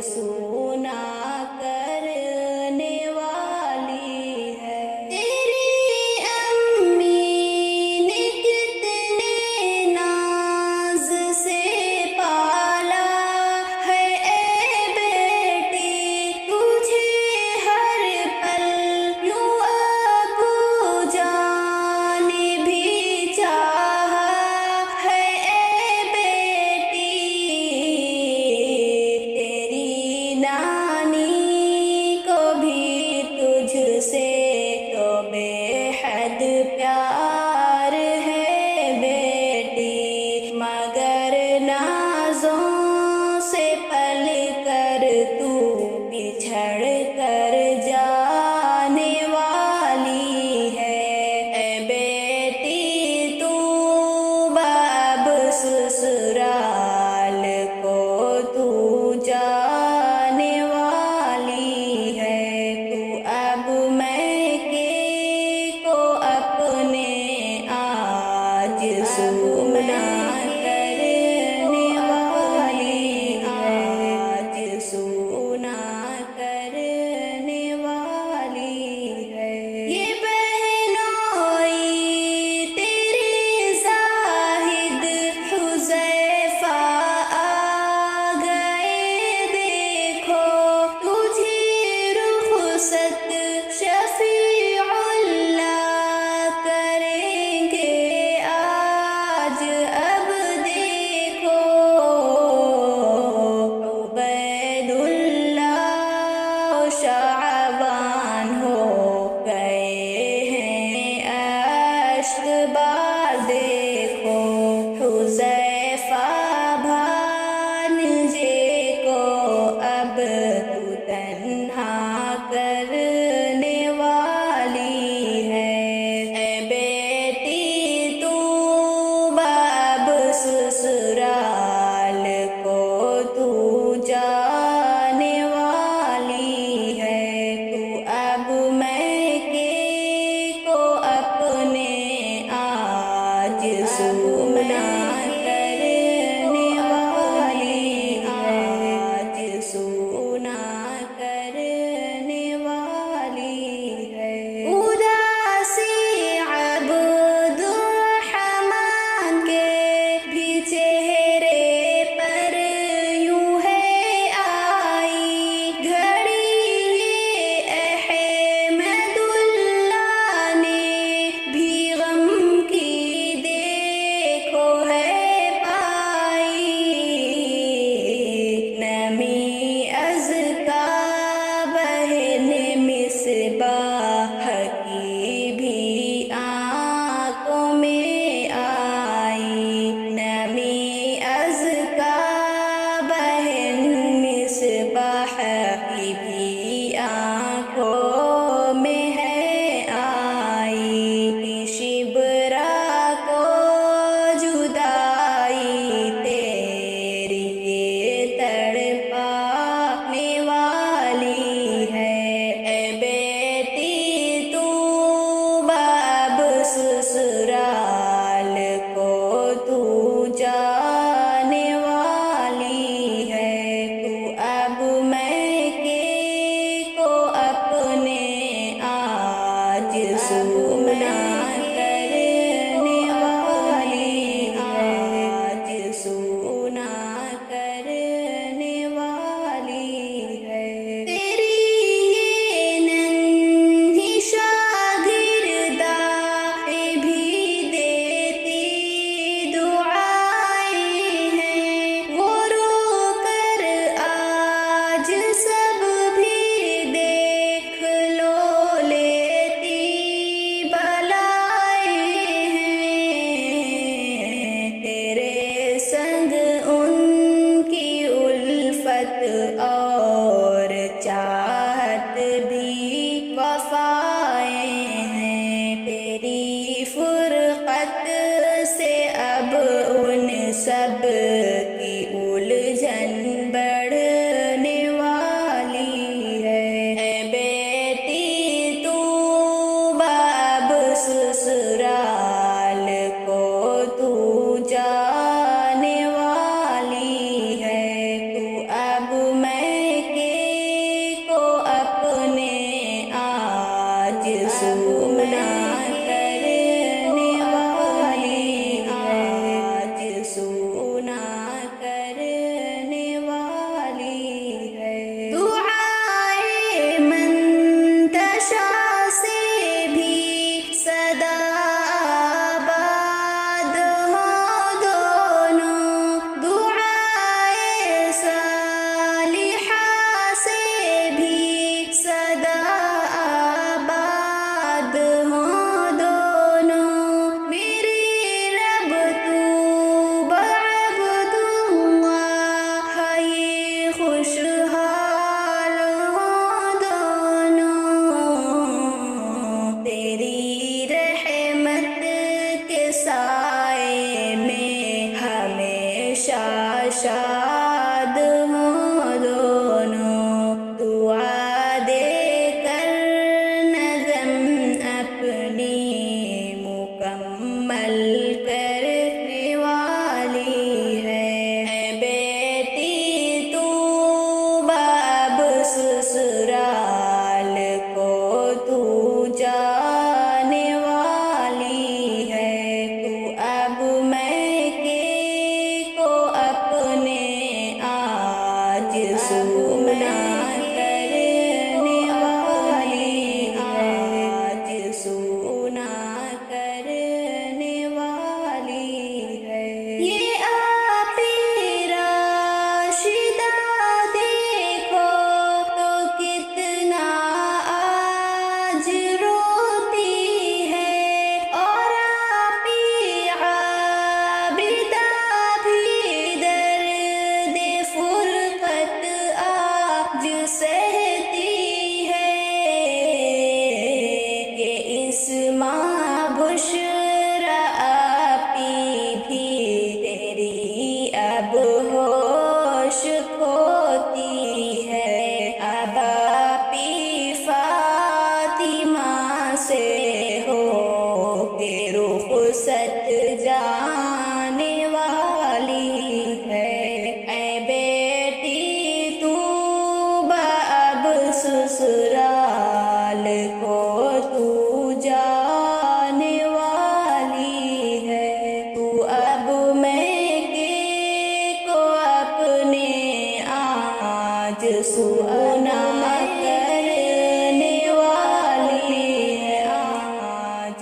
سونا کرنے والی ہے۔ تیری امی نے کتنے ناز سے پالا ہے اے بیٹی، تجھے ہر پل یوں ابو جان نے بھی چاہا ہے اے بیٹی، تیری نانی करने वाली आज सोना करने वाली है। ये आप राशिदा देखो तो कितना आज रोती है, और आप आबिदा भी दर्द फुरकत आज सहती है। ये इस्मां बुशरा आपी भी तेरी अब होश खोती है। अब आपी फातिमा से हो के रुखसत जाने वाली है। ऐ बेटी तू अब ससुराल को तू जाने वाली है। तू अब मैके को अपने आज सोना करने वाली है। आज